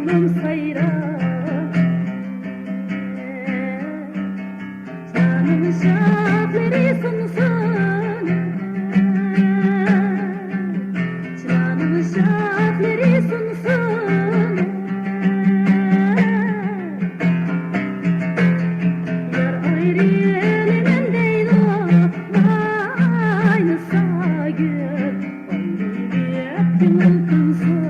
gönlüm sayrar. Canım şahları sunsun, canım şahları sunsun. Yar ayrı elimin değil o, aynı sagır, ayrı bir mümkünsün.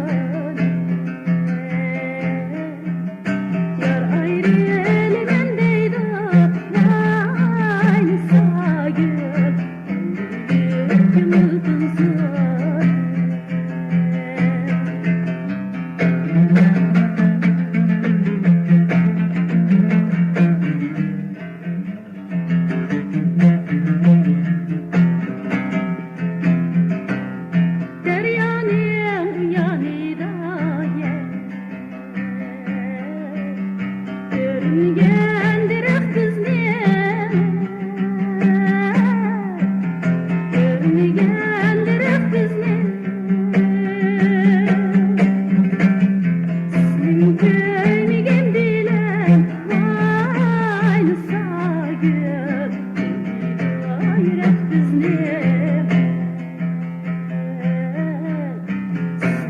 Yar ayrı elimin değil o, aynı sagır, ayrı bir mümkünsün. Deryanın yanında görüngendir kızne, görüngendir kızne. Senin gönlün bilen aynı sagır, ayrı kızne.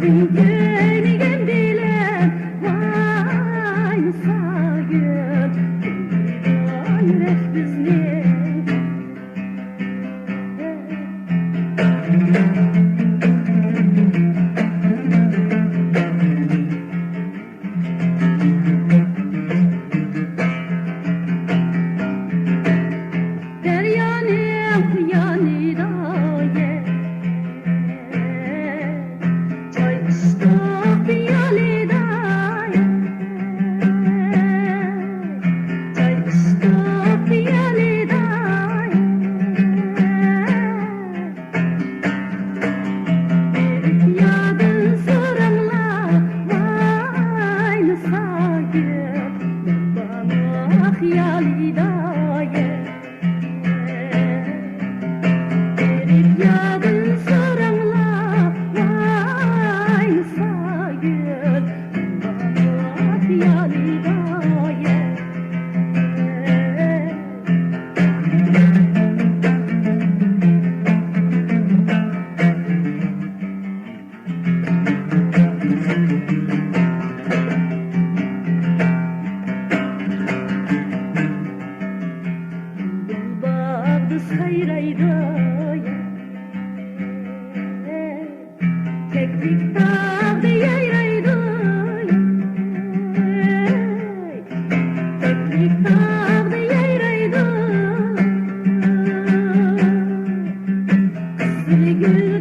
Gönlüm bilen aynı sagır, ayrı bizni. Deryanın yanında stop yalida, stop yalida. Bir yadın sorumla aynı sagır, bana yalida. Bir yadın sorumla aynı sagır, bana yalida. Bağdı sayraydı, teknik dağdı yayraydı, teknik dağdı yayraydı. Kızıl gül